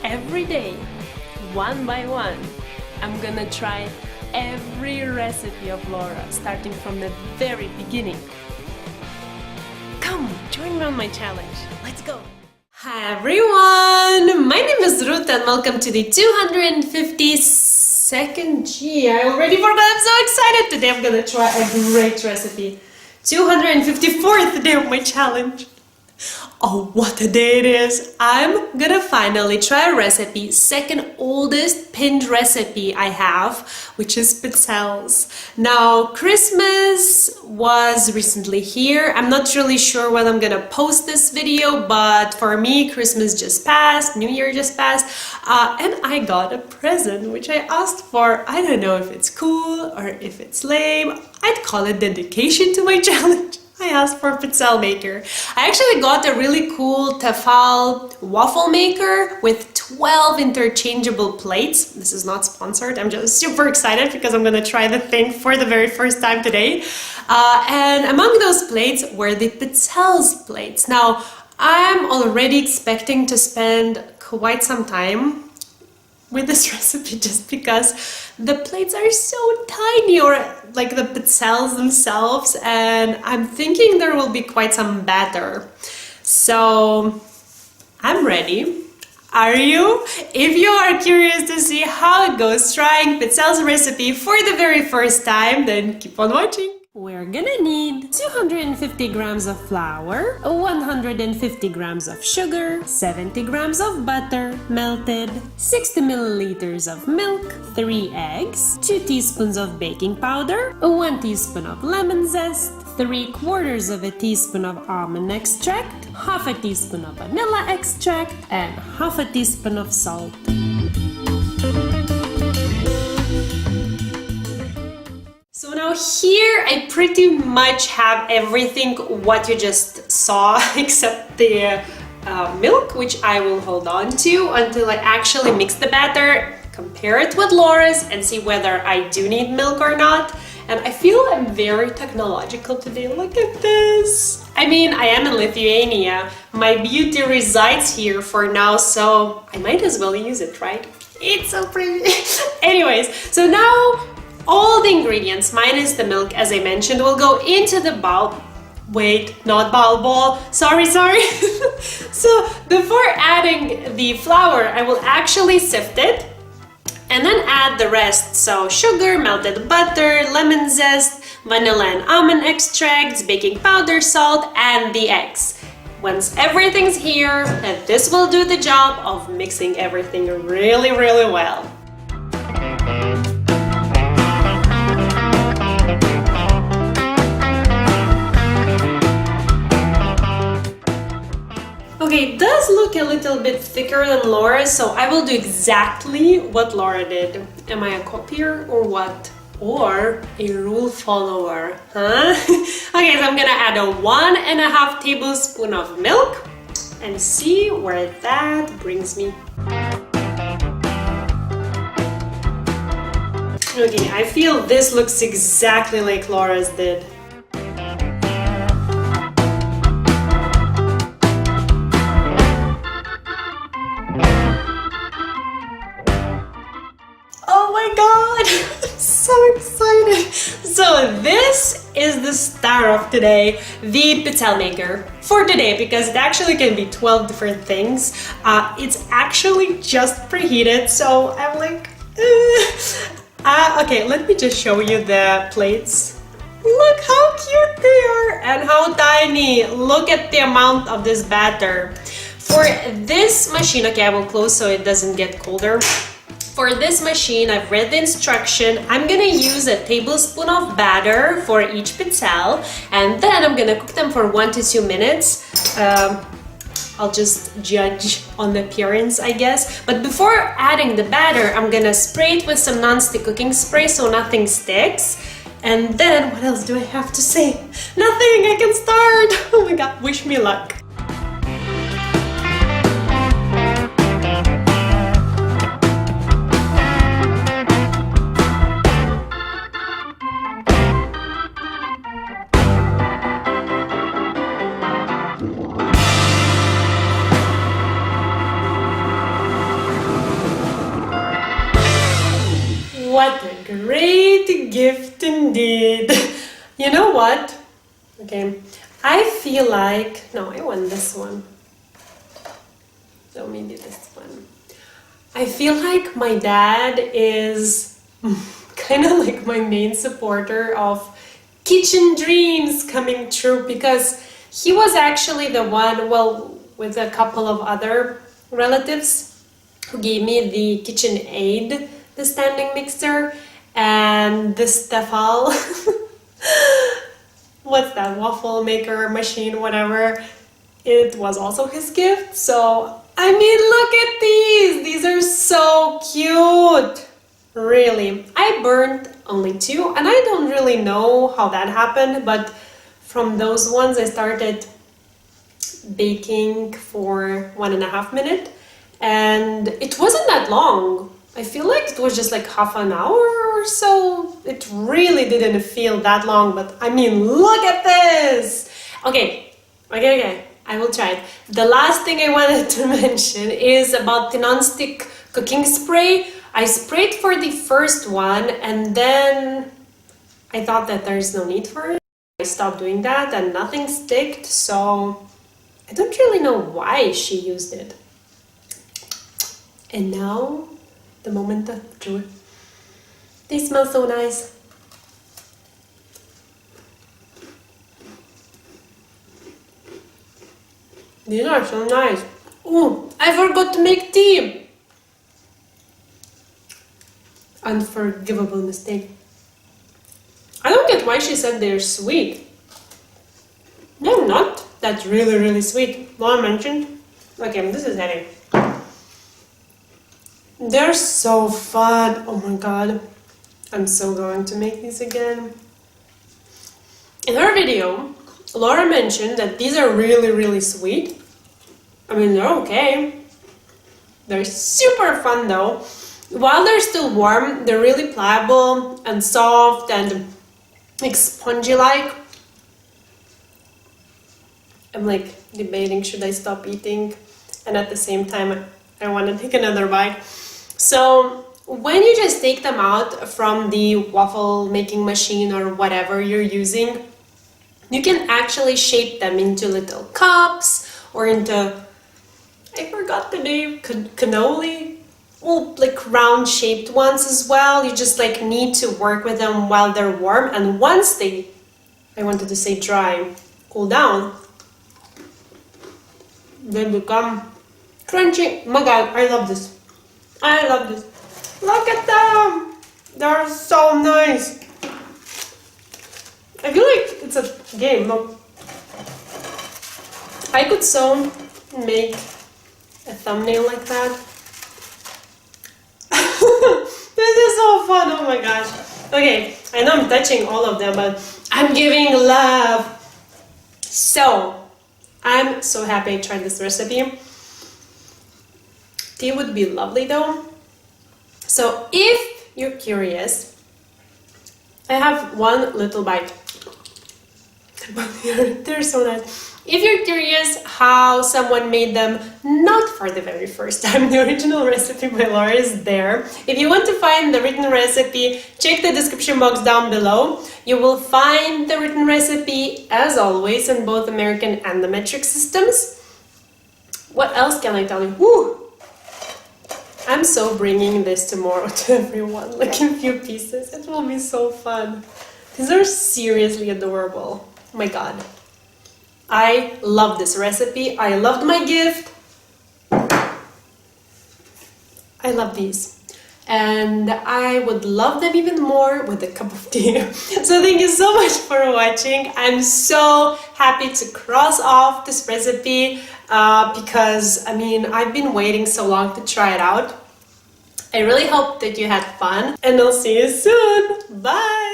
every day, one by one, I'm gonna try every recipe of Laura, starting from the very beginning. Come, join me on my challenge. Let's go! Hi everyone! My name is Ruta and welcome to the 252nd I already forgot, I'm so excited! Today I'm gonna try a great recipe. 254th day of my challenge. Oh, what a day it is! I'm gonna finally try a recipe, second oldest pinned recipe I have, which is pizzelles. Now, Christmas was recently here. I'm not really sure when I'm gonna post this video, but for me, Christmas just passed, New Year just passed, and I got a present, which I asked for. I don't know if it's cool or if it's lame. I'd call it dedication to my challenge. I asked for a pizzelle maker. I actually got a really cool tefal waffle maker with 12 interchangeable plates. This is not sponsored. I'm just super excited because I'm gonna try the thing for the very first time today. And among those plates were the pizzelles plates. Now, I'm already expecting to spend quite some time with this recipe just because the plates are so tiny, or like the pizzelles themselves, and I'm thinking there will be quite some batter. So I'm ready. Are you? If you are curious to see how it goes trying pizzelles recipe for the very first time, then keep on watching. We're gonna need 250 grams of flour, 150 grams of sugar, 70 grams of butter, melted, 60 milliliters of milk, 3 eggs, 2 teaspoons of baking powder, 1 teaspoon of lemon zest, 3/4 of a teaspoon of almond extract, half a teaspoon of vanilla extract, and half a teaspoon of salt. So now here I pretty much have everything what you just saw except the milk, which I will hold on to until I actually mix the batter, compare it with Laura's and see whether I do need milk or not. And I feel I'm very technological today. Look at this! I mean, I am in Lithuania. My beauty resides here for now, so I might as well use it, right? It's so pretty! Anyways, so now all the ingredients, minus the milk, as I mentioned, will go into the bowl. Wait, not bowl. Sorry. So before adding the flour, I will actually sift it and then add the rest. So sugar, melted butter, lemon zest, vanilla and almond extracts, baking powder, salt, and the eggs. Once everything's here, this will do the job of mixing everything really well. Okay, it does look a little bit thicker than Laura's, so I will do exactly what Laura did. Am I a copier or what? Or a rule follower, huh? Okay, so I'm gonna add a 1.5 tablespoon of milk and see where that brings me. Okay, I feel this looks exactly like Laura's did. So excited! So this is the star of today, the pizzelle maker for today, because it actually can be 12 different things. It's actually just preheated, so I'm like, okay, let me just show you the plates. Look how cute they are and how tiny. Look at the amount of this batter. For this machine, okay, I will close so it doesn't get colder. For this machine, I've read the instruction. I'm gonna use a tablespoon of batter for each pizzelle, and then I'm gonna cook them for 1 to 2 minutes. I'll just judge on the appearance, I guess. But before adding the batter, I'm gonna spray it with some non-stick cooking spray so nothing sticks. And then, what else do I have to say? Nothing, I can start! Oh my god, wish me luck. What a great gift indeed. You know what? Okay, I feel like... No, I want this one. So maybe this one. I feel like my dad is kind of like my main supporter of kitchen dreams coming true, because he was actually the one, well, with a couple of other relatives, who gave me the KitchenAid, the standing mixer, and this Tefal, what's that, waffle maker machine, whatever. It was also his gift. So, I mean, look at these! These are so cute! Really. I burned only 2, and I don't really know how that happened, but from those ones I started baking for 1.5 minutes, and it wasn't that long. I feel like it was just like half an hour or so. It really didn't feel that long, but I mean, look at this! Okay, I will try it. The last thing I wanted to mention is about the non-stick cooking spray. I sprayed for the first one, and then I thought that there's no need for it. I stopped doing that and nothing sticked, so I don't really know why she used it. And now, the moment of truth. They smell so nice. These are so nice. Oh, I forgot to make tea. Unforgivable mistake. I don't get why she said they're sweet. They're not. That's really, really sweet. Well, I mentioned. Okay, this is heavy. They're so fun. Oh my god. I'm so going to make these again. In her video, Laura mentioned that these are really, really sweet. I mean, they're okay. They're super fun though. While they're still warm, they're really pliable and soft and like spongy-like. I'm like debating, should I stop eating? And at the same time, I want to take another bite. So when you just take them out from the waffle making machine or whatever you're using, you can actually shape them into little cups or into, I forgot the name, cannoli? Well, like round shaped ones as well. You just like need to work with them while they're warm, and once they, I wanted to say dry, cool down, they become crunchy. Oh my god, I love this. I love this. Look at them! They're so nice. I feel like it's a game. Look. I could so make a thumbnail like that. This is so fun, oh my gosh. Okay, I know I'm touching all of them, but I'm giving love. So, I'm so happy I tried this recipe. Tea would be lovely though. So if you're curious, I have one little bite. But they're so nice. If you're curious how someone made them, not for the very first time, the original recipe by Laura is there. If you want to find the written recipe, check the description box down below. You will find the written recipe, as always, in both American and the metric systems. What else can I tell you? Woo! I'm so bringing this tomorrow to everyone, like in a few pieces. It will be so fun. These are seriously adorable. Oh my god. I love this recipe. I loved my gift. I love these. And I would love them even more with a cup of tea. So thank you so much for watching. I'm so happy to cross off this recipe because, I mean, I've been waiting so long to try it out. I really hope that you had fun, and I'll see you soon. Bye!